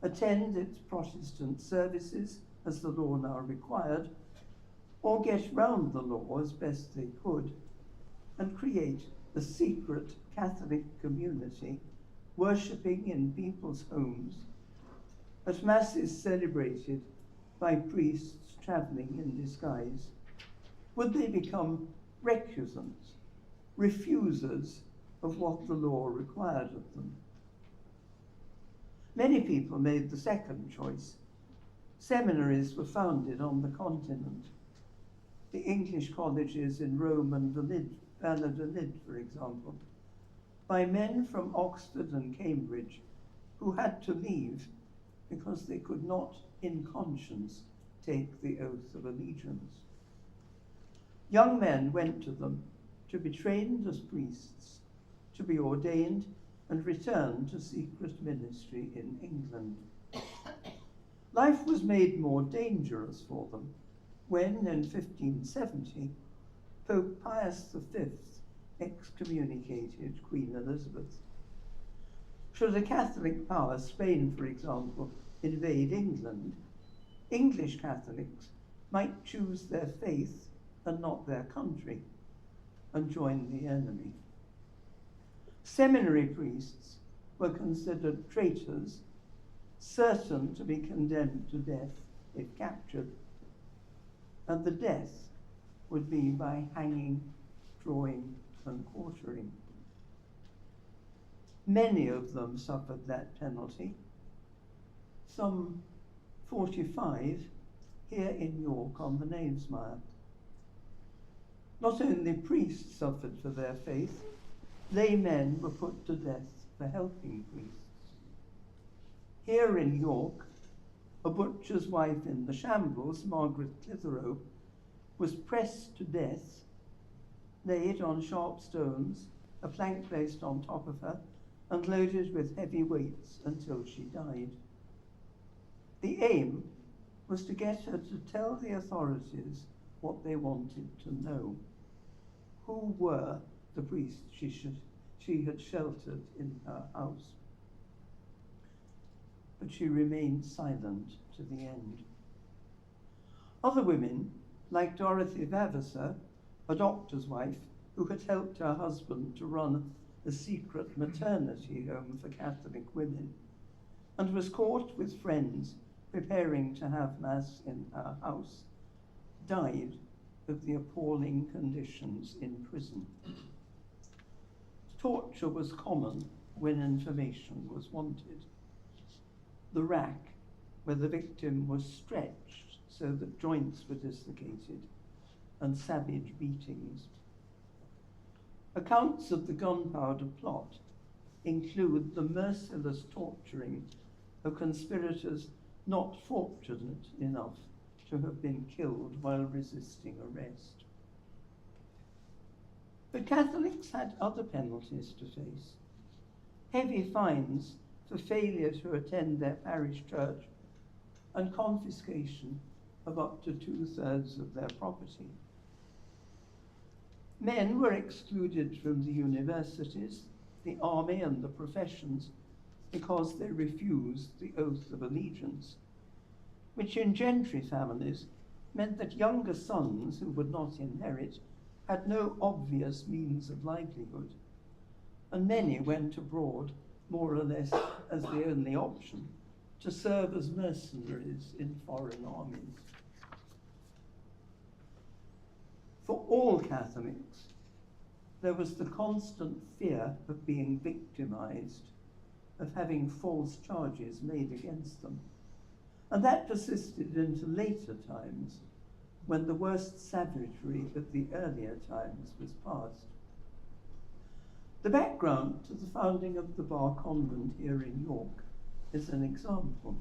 attend its Protestant services as the law now required, or get round the law as best they could and create a secret Catholic community worshipping in people's homes, at masses celebrated by priests travelling in disguise? Would they become recusants, refusers of what the law required of them? Many people made the second choice. Seminaries were founded on the continent. The English colleges in Rome and Valladolid, for example, by men from Oxford and Cambridge who had to leave because they could not, in conscience, take the oath of allegiance. Young men went to them to be trained as priests, to be ordained and return to secret ministry in England. Life was made more dangerous for them when, in 1570, Pope Pius V excommunicated Queen Elizabeth. Should a Catholic power, Spain for example, invade England, English Catholics might choose their faith and not their country and join the enemy. Seminary priests were considered traitors, certain to be condemned to death if captured, and the death would be by hanging, drawing, and quartering. Many of them suffered that penalty. Some 45 here in York on the Knavesmire. Not only priests suffered for their faith, laymen were put to death for helping priests. Here in York, a butcher's wife in the shambles, Margaret Clitheroe, was pressed to death, laid on sharp stones, a plank placed on top of her, and loaded with heavy weights until she died. The aim was to get her to tell the authorities what they wanted to know. Who were the priests she had sheltered in her house? But she remained silent to the end. Other women, like Dorothy Vavasor, a doctor's wife who had helped her husband to run a secret maternity home for Catholic women, and was caught with friends preparing to have mass in her house, died of the appalling conditions in prison. Torture was common when information was wanted. The rack, where the victim was stretched so that joints were dislocated, and savage beatings. Accounts of the gunpowder plot include the merciless torturing of conspirators not fortunate enough to have been killed while resisting arrest. But Catholics had other penalties to face. Heavy fines for failure to attend their parish church and confiscation of up to 2/3 of their property. Men were excluded from the universities, the army, and the professions because they refused the oath of allegiance, which in gentry families meant that younger sons who would not inherit had no obvious means of livelihood, and many went abroad more or less as the only option to serve as mercenaries in foreign armies. For all Catholics, there was the constant fear of being victimized, of having false charges made against them. And that persisted into later times, when the worst savagery of the earlier times was past. The background to the founding of the Bar Convent here in York is an example.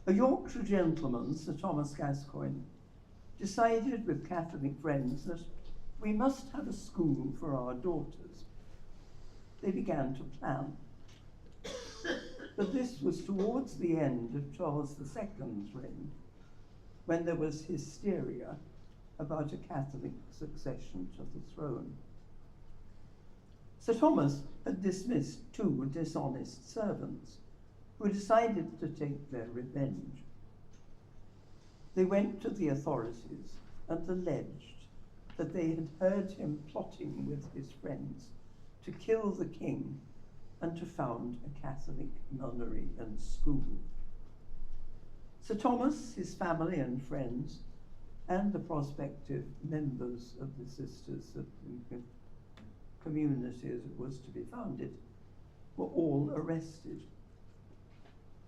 A Yorkshire gentleman, Sir Thomas Gascoigne, decided with Catholic friends that we must have a school for our daughters. They began to plan. But this was towards the end of Charles II's reign, when there was hysteria about a Catholic succession to the throne. Sir Thomas had dismissed 2 dishonest servants who decided to take their revenge. They went to the authorities and alleged that they had heard him plotting with his friends to kill the king and to found a Catholic nunnery and school. Sir Thomas, his family and friends, and the prospective members of the Sisters of the community as it was to be founded, were all arrested.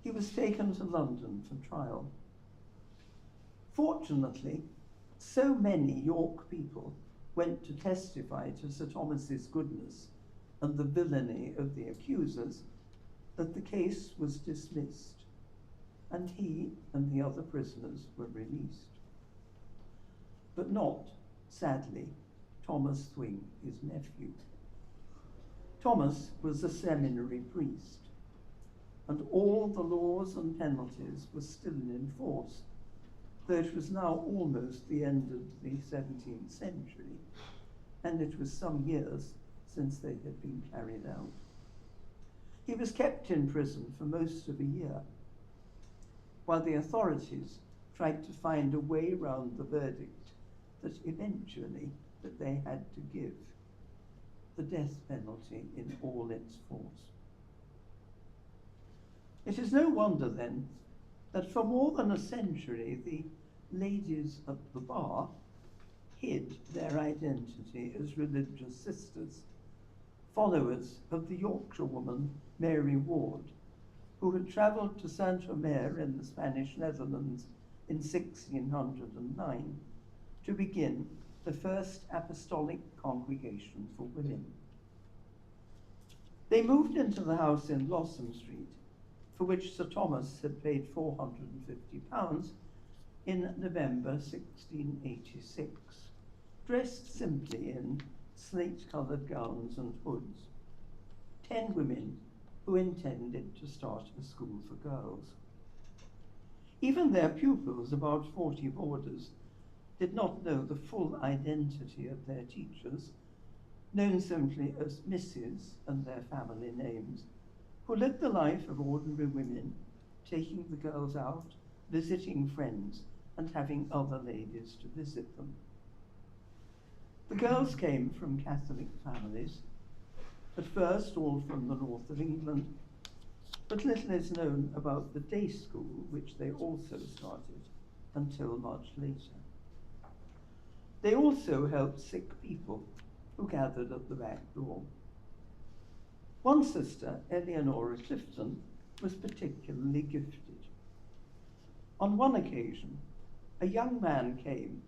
He was taken to London for trial. Fortunately, so many York people went to testify to Sir Thomas's goodness and the villainy of the accusers that the case was dismissed, and he and the other prisoners were released. But not, sadly, Thomas Thwing, his nephew. Thomas was a seminary priest, and all the laws and penalties were still in force, though it was now almost the end of the 17th century, and it was some years since they had been carried out. He was kept in prison for most of a year, while the authorities tried to find a way round the verdict that eventually that they had to give, the death penalty in all its force. It is no wonder then that for more than a century the ladies at the bar hid their identity as religious sisters, followers of the Yorkshire woman Mary Ward, who had travelled to Saint-Omer in the Spanish Netherlands in 1609 to begin the first apostolic congregation for women. They moved into the house in Blossom Street, for which Sir Thomas had paid £450 in November 1686, dressed simply in slate-coloured gowns and hoods. 10 women who intended to start a school for girls. Even their pupils, about 40 boarders, did not know the full identity of their teachers, known simply as Mrs. and their family names, who lived the life of ordinary women, taking the girls out, visiting friends, and having other ladies to visit them. The girls came from Catholic families, at first all from the north of England, but little is known about the day school, which they also started, until much later. They also helped sick people who gathered at the back door. One sister, Eleanora Clifton, was particularly gifted. On one occasion, a young man came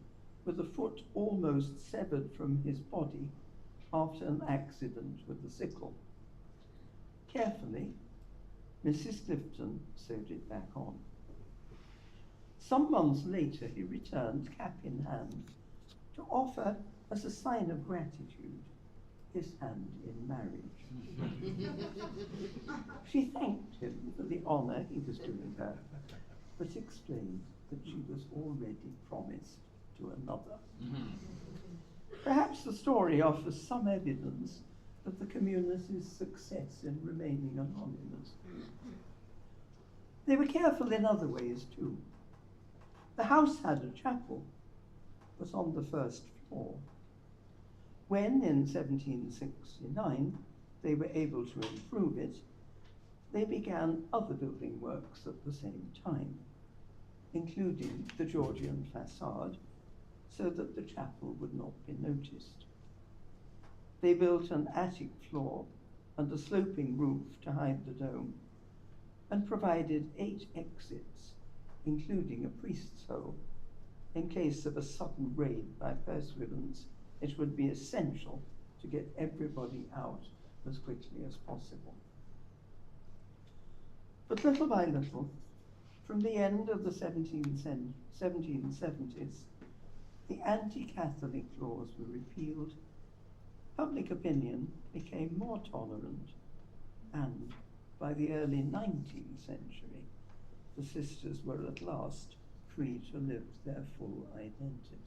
with a foot almost severed from his body after an accident with a sickle. Carefully, Mrs. Clifton sewed it back on. Some months later, he returned, cap in hand, to offer, as a sign of gratitude, his hand in marriage. She thanked him for the honour he was doing her, but explained that she was already promised to another. Perhaps the story offers some evidence of the community's success in remaining anonymous. They were careful in other ways too. The house had a chapel, was on the first floor. When in 1769 they were able to improve it, they began other building works at the same time, including the Georgian facade, so that the chapel would not be noticed. They built an attic floor and a sloping roof to hide the dome, and provided 8 exits, including a priest's hole. In case of a sudden raid by pursuivants, it would be essential to get everybody out as quickly as possible. But little by little, from the end of the 1770s, the anti-Catholic laws were repealed, public opinion became more tolerant, and by the early 19th century, the sisters were at last free to live their full identity.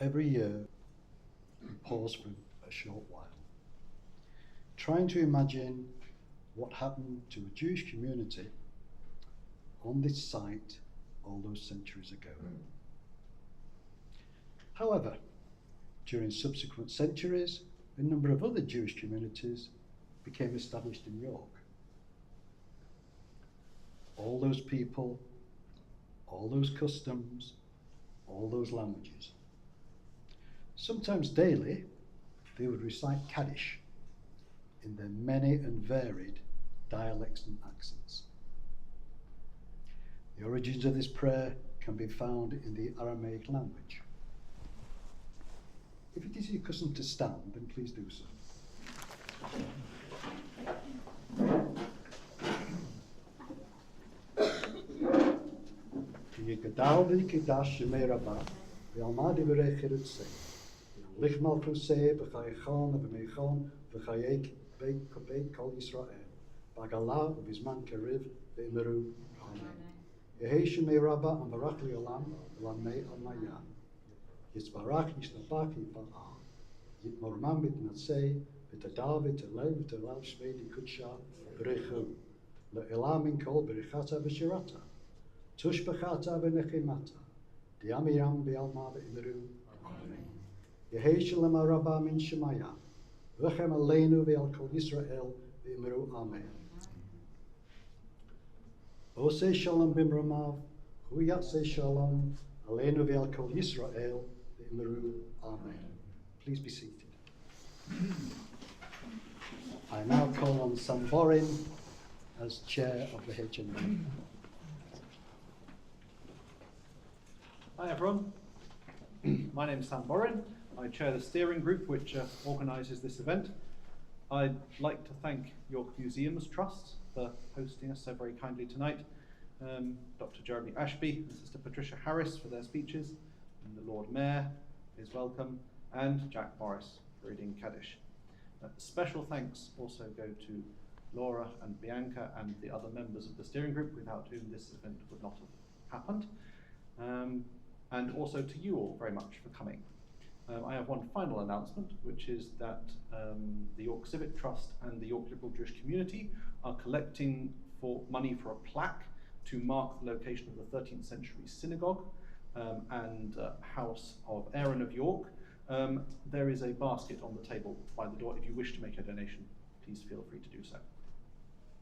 every year we pause for a short while, trying to imagine what happened to a Jewish community on this site all those centuries ago. However, during subsequent centuries, a number of other Jewish communities became established in York. All those people, all those customs, all those languages. Sometimes daily, they would recite Kaddish in their many and varied dialects and accents. The origins of this prayer can be found in the Aramaic language. If it is your custom to stand, then please do so. Yekadal v'yikedash shemei Rabbah, v'alma divrei chirutzei, v'lich malchusei v'chayechon v'meichon v'chayek beit kol Yisrael, v'agalah v'bizman keriv v'imiru amen. Yehei shemei Rabbah ambarach li'olam v'lamei amaya, yitzbarach yishnabach yipa'ah, yitmormam v'tnatzei v'tadal v'telel v'telal shmei dikudsha v'rechu, le'elam min kol b'richata v'shirata, Tush b'chata v'nechimata, di'amiram v'alma v'imiru, amen. Yehei shalom ha'rabah min shemaya, v'chem aleinu v'al kol Yisrael v'imiru, amen. Osei shalom b'mramav, hu yatzei shalom, aleinu v'al kol Yisrael v'imiru, amen. Please be seated. I now call on Sam Borin as chair of the HMA. Hi everyone, my name is Sam Borin. I chair the steering group which organises this event. I'd like to thank York Museums Trust for hosting us so very kindly tonight, Dr. Jeremy Ashby and Sister Patricia Harris for their speeches, and the Lord Mayor is welcome, and Jack Morris for reading Kaddish. Special thanks also go to Laura and Bianca and the other members of the steering group, without whom this event would not have happened. And also to you all very much for coming. I have one final announcement, which is that the York Civic Trust and the York Liberal Jewish Community are collecting for money for a plaque to mark the location of the 13th century synagogue and House of Aaron of York. There is a basket on the table by the door. If you wish to make a donation, please feel free to do so.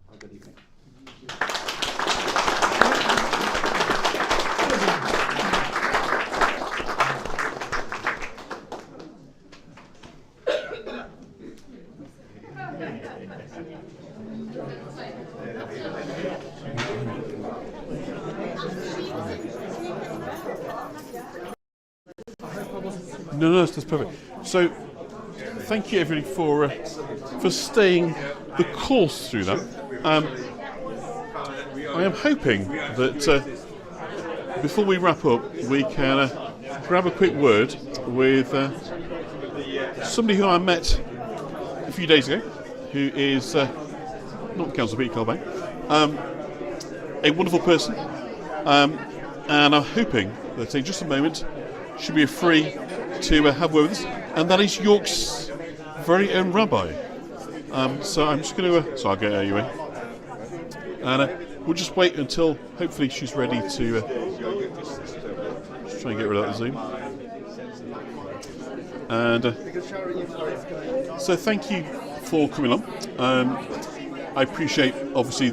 Have a good evening. No, that's perfect. So, thank you everybody for staying the course through that. I am hoping that before we wrap up, we can grab a quick word with somebody who I met a few days ago, who is not Councillor Peter Colbain, a wonderful person, and I'm hoping that in just a moment she'll be free to have a word with us, and that is York's very own rabbi. So I'm just going to, so I'll get her anyway, and we'll just wait until hopefully she's ready to just try and get rid of that Zoom. And so thank you for coming along. I appreciate obviously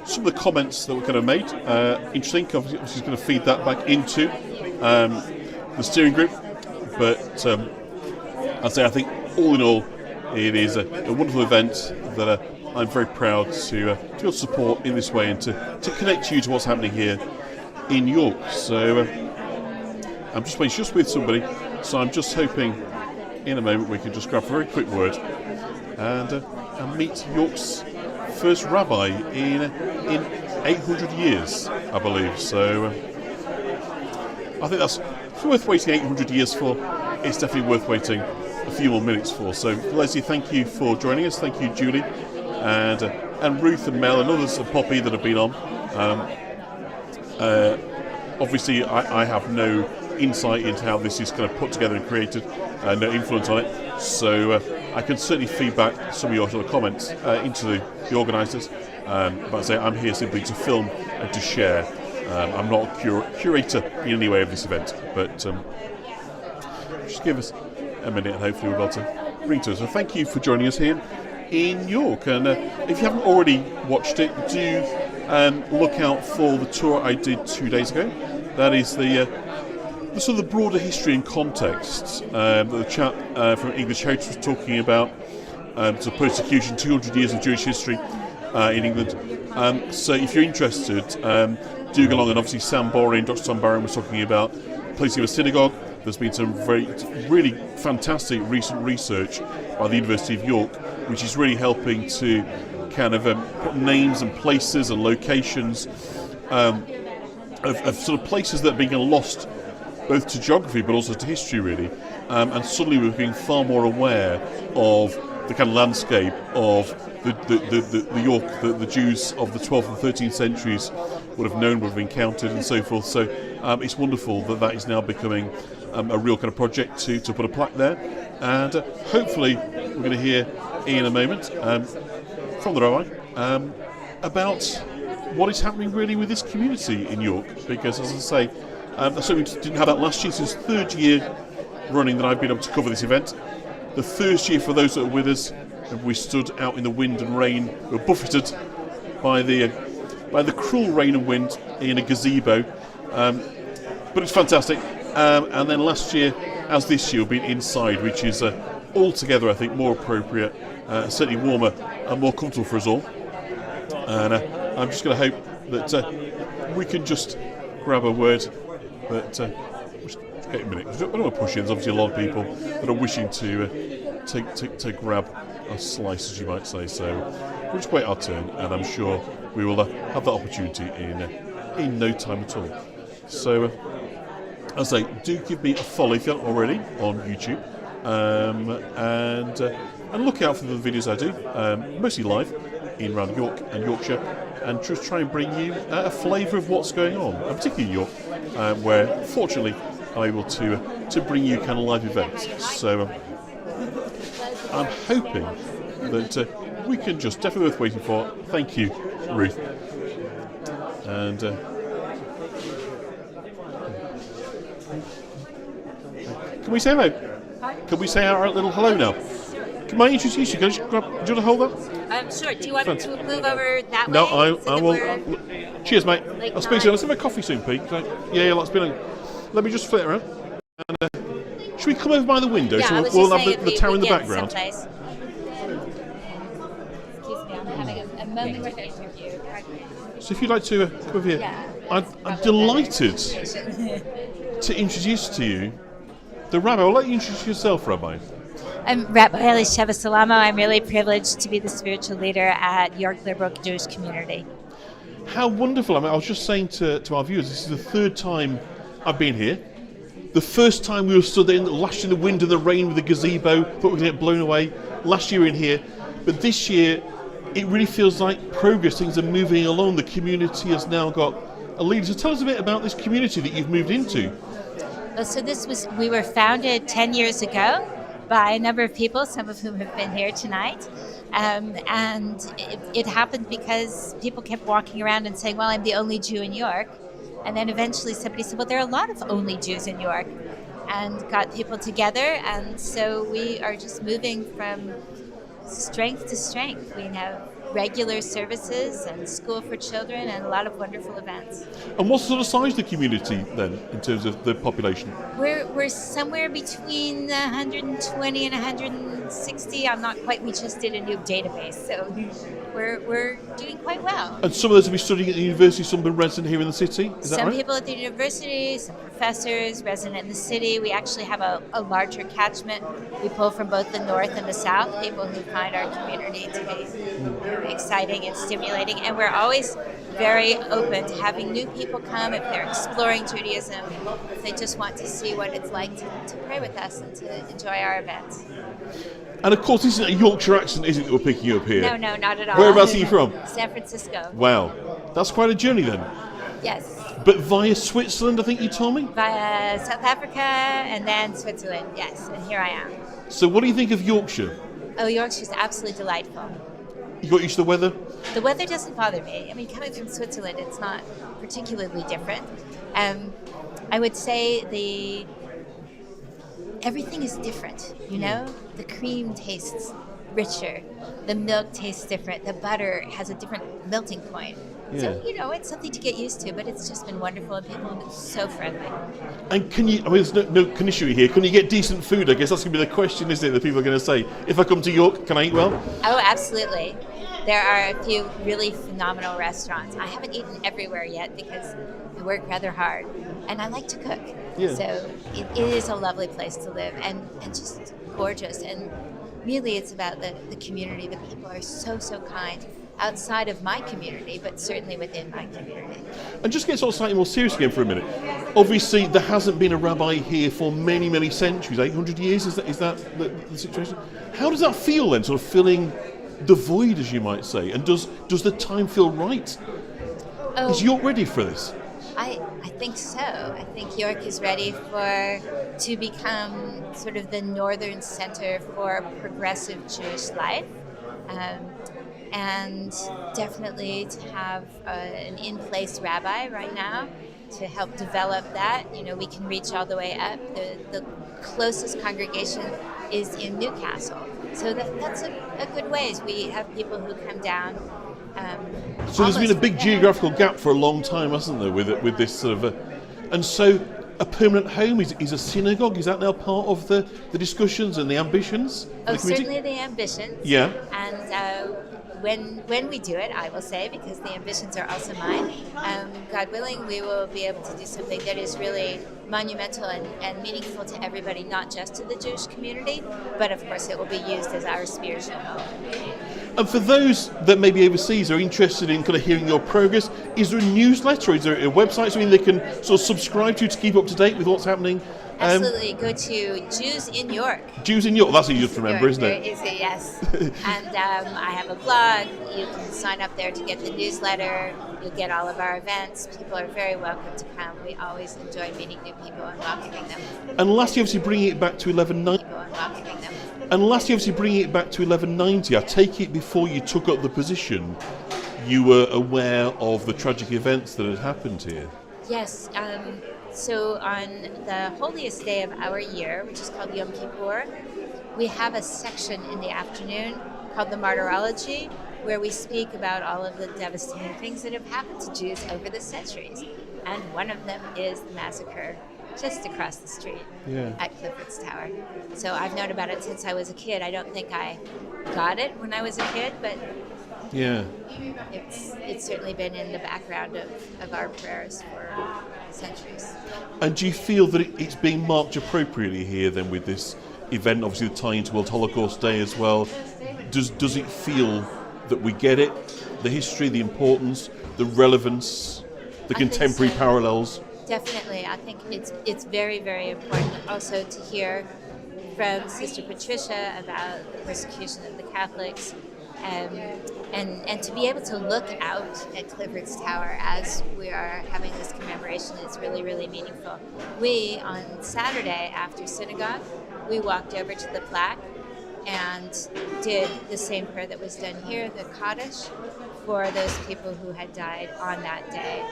some of the comments that were kind of made. Interesting, obviously it's going to feed that back into the steering group, but I'd say I think all in all it is a wonderful event that I'm very proud to be able to support in this way and to connect you to what's happening here in York. So I'm just waiting just with somebody, so I'm just hoping in a moment we can just grab a very quick word and meet York's first rabbi in 800 years, I believe. So I think that's worth waiting 800 years for. It's definitely worth waiting a few more minutes for. So Leslie, thank you for joining us. Thank you, Julie, and Ruth and Mel and others, and Poppy that have been on. Obviously, I have no insight into how this is kind of put together and created, no influence on it. So I can certainly feedback some of your sort of comments into the organisers. But I say I'm here simply to film and to share. I'm not a curator in any way of this event, but just give us a minute and hopefully we'll be able to bring to us. So thank you for joining us here in York. And if you haven't already watched it, do look out for the tour I did 2 days ago. That is the sort of the broader history and context that the chap from English Heritage was talking about. So persecution, 200 years of Jewish history in England. So if you're interested, do go along. And obviously Dr. Sam Boren was talking about placing of a synagogue. There's been some really fantastic recent research by the University of York, which is really helping to kind of put names and places and locations of sort of places that are being lost both to geography but also to history, really. And suddenly we're being far more aware of the kind of landscape of the York that the Jews of the 12th and 13th centuries would have known, would have encountered, and so forth. So it's wonderful that is now becoming a real kind of project to put a plaque there. And hopefully we're going to hear in a moment from the rabbi about what is happening really with this community in York. Because, as I say, I certainly didn't have that last year. This is the third year running that I've been able to cover this event. The first year, for those that are with us, we stood out in the wind and rain. We were buffeted by the cruel rain and wind in a gazebo, but it's fantastic. And then last year, as this year, we've been inside, which is altogether, I think, more appropriate, certainly warmer and more comfortable for us all. And I'm just going to hope that we can just grab a word. But just wait a minute. I don't want to push in. There's obviously a lot of people that are wishing to grab a slice, as you might say. So we'll just wait our turn, and I'm sure we will have that opportunity in no time at all. So, as I say, do give me a follow if you haven't already on YouTube, and look out for the videos I do, mostly live in around York and Yorkshire, and just try and bring you a flavour of what's going on, and particularly in York, where fortunately I'm able to bring you kind of live events. So I'm hoping that we can just definitely worth waiting for. Thank you, Ruth. And can we say hello? Can we say our little hello now? Can I introduce you? Do you want to hold that? Sure. Do you want me to move over that no, way? I will. Cheers, mate. I'll speak soon. Let's have a coffee soon, Pete. Yeah, let's be like. Let me just flip around. And, should we come over by the window Yeah, so we'll have the tower in the background? Someplace. Excuse me, I'm having a moment of interview. So if you'd like to come over here, Yeah. I'm delighted to introduce to you the Rabbi. I'll let you introduce yourself, Rabbi. I'm Rabbi Elisheva Salamo. I'm really privileged to be the spiritual leader at York Liberal Jewish Community. How wonderful. I mean, I was just saying to our viewers, this is the third time I've been here. The first time we were stood in, lashed in the wind and the rain with the gazebo, thought we were going to get blown away. Last year we were in here. But this year, it really feels like progress. Things are moving along. The community has now got a leader. So tell us a bit about this community that you've moved into. Well, so we were founded 10 years ago by a number of people, some of whom have been here tonight. And it happened because people kept walking around and saying, well, I'm the only Jew in York. And then eventually somebody said, well, there are a lot of only Jews in York, and got people together. And so we are just moving from strength to strength. We have regular services and school for children and a lot of wonderful events. And what's the sort of size of the community then, in terms of the population? We're somewhere between 120 and 160. I'm not quite, we just did a new database, so we're doing quite well. And some of those will be studying at the university, some have been resident here in the city, is that Some right? people at the university, some professors, resident in the city. We actually have a larger catchment. We pull from both the north and the south, people who find our community to be exciting and stimulating, and we're always very open to having new people come if they're exploring Judaism, if they just want to see what it's like to pray with us and to enjoy our events. And of course, this isn't a Yorkshire accent, is it, that we're picking up here? No, not at all. Whereabouts are you from? San Francisco. Wow, that's quite a journey then. Yes, But via Switzerland, I think you told me? Via South Africa and then Switzerland, yes, and here I am. So what do you think of Yorkshire? Oh, Yorkshire's absolutely delightful. You got used to the weather? The weather doesn't bother me. I mean, coming from Switzerland, it's not particularly different. I would say everything is different, you know? The cream tastes richer, the milk tastes different, the butter has a different melting point. Yeah. So, you know, it's something to get used to, but it's just been wonderful and people have been so friendly. And can you, I mean, there's no condition here, can you get decent food? I guess that's going to be the question, isn't it, that people are going to say, if I come to York, can I eat well? Oh, absolutely. There are a few really phenomenal restaurants. I haven't eaten everywhere yet because I work rather hard and I like to cook. Yeah. So it is a lovely place to live and just gorgeous. And really it's about the community. The people are so kind outside of my community, but certainly within my community. And just get sort of slightly more serious again for a minute. Obviously, there hasn't been a rabbi here for many centuries, 800 years, is that the situation? How does that feel then, sort of filling the void, as you might say? And does the time feel right? Oh, Is York ready for this? I think so. I think York is ready to become sort of the northern center for progressive Jewish life. And definitely to have an in-place rabbi right now to help develop that. You know, we can reach all the way up. The closest congregation is in Newcastle. So that's a good ways. We have people who come down. So there's been a big geographical gap for a long time, hasn't there, with this sort of... and so a permanent home is a synagogue. Is that now part of the discussions and the ambitions? Oh, certainly the ambitions. Yeah. And when we do it, I will say, because the ambitions are also mine, God willing, we will be able to do something that is really monumental and meaningful to everybody, not just to the Jewish community, but of course it will be used as our spiritual home. And for those that may be overseas are interested in kind of hearing your progress, is there a newsletter or is there a website, something they can sort of subscribe to keep up to date with what's happening? Absolutely. Go to Jews in York. Jews in York, that's easy to remember, isn't Very it? easy, yes. And I have a blog. You can sign up there to get the newsletter. You'll get all of our events. People are very welcome to come. We always enjoy meeting new people and welcoming them. And lastly, obviously bringing it back to 1190. I take it before you took up the position, you were aware of the tragic events that had happened here. Yes. So on the holiest day of our year, which is called Yom Kippur, we have a section in the afternoon called the Martyrology, where we speak about all of the devastating things that have happened to Jews over the centuries. And one of them is the massacre just across the street at Clifford's Tower. So I've known about it since I was a kid. I don't think I got it when I was a kid, but it's certainly been in the background of our prayers for centuries. And do you feel that it's being marked appropriately here then with this event, obviously the tie into World Holocaust Day as well? Does it feel that we get it, the history, the importance, the relevance, the contemporary parallels? Definitely. I think it's very important also to hear from Sister Patricia about the persecution of the Catholics, and to be able to look out at Clifford's Tower as we are having this commemoration is really meaningful. We, on Saturday after synagogue, we walked over to the plaque and did the same prayer that was done here, the Kaddish, for those people who had died on that day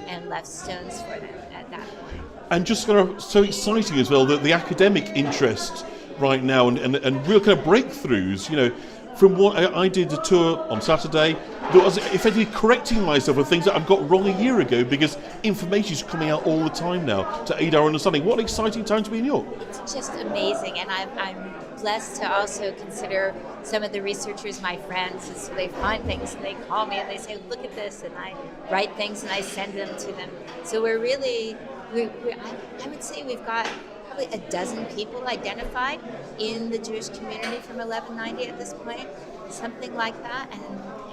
and left stones for them at that point. And just kind of so exciting as well, that the academic interest right now and real kind of breakthroughs, you know, from what I did a tour on Saturday, that was effectively correcting myself of things that I've got wrong a year ago because information is coming out all the time now to aid our understanding. What an exciting time to be in York. It's just amazing, and I'm blessed to also consider some of the researchers my friends. So they find things and they call me and they say, look at this, and I write things and I send them to them. So we're really, I would say we've got probably a dozen people identified in the Jewish community from 1190 at this point, something like that,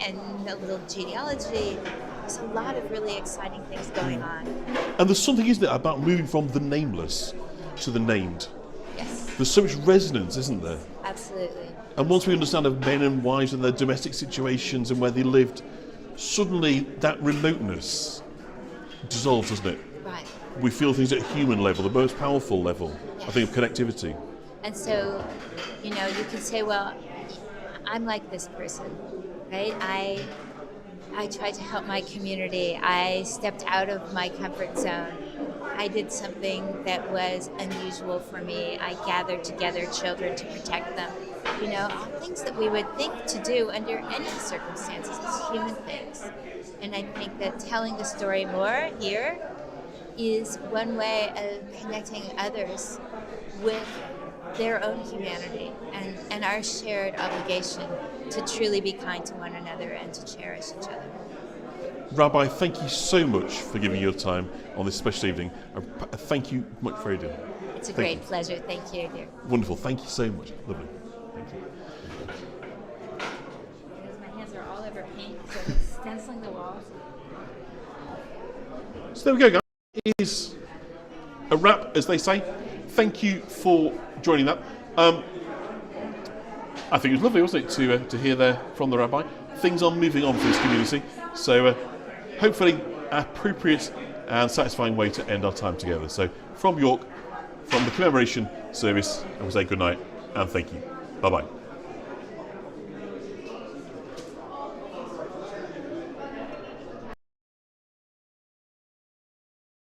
and a little genealogy. There's a lot of really exciting things going on. And there's something, isn't it, about moving from the nameless to the named. Yes. There's so much resonance, isn't there? Absolutely. And once we understand of men and wives and their domestic situations and where they lived, suddenly that remoteness dissolves, doesn't it? Right. We feel things at a human level, the most powerful level, Yes. I think, of connectivity. And so, you know, you can say, well, I'm like this person, right? I tried to help my community. I stepped out of my comfort zone. I did something that was unusual for me. I gathered together children to protect them. You know, all things that we would think to do under any circumstances as human things. And I think that telling the story more here is one way of connecting others with their own humanity and our shared obligation to truly be kind to one another and to cherish each other. Rabbi, thank you so much for giving your time on this special evening. Thank you much for your doing. It's a great pleasure. Thank you, dear. Wonderful. Thank you so much. Lovely. Thank you. Because my hands are all over paint, so it's stenciling the walls. So there we go, guys. It is a wrap, as they say. Thank you for joining that. I think it was lovely, wasn't it, to hear there from the rabbi. Things are moving on for this community. So hopefully an appropriate and satisfying way to end our time together. So from York, from the commemoration service, I will say good night and thank you. Bye-bye.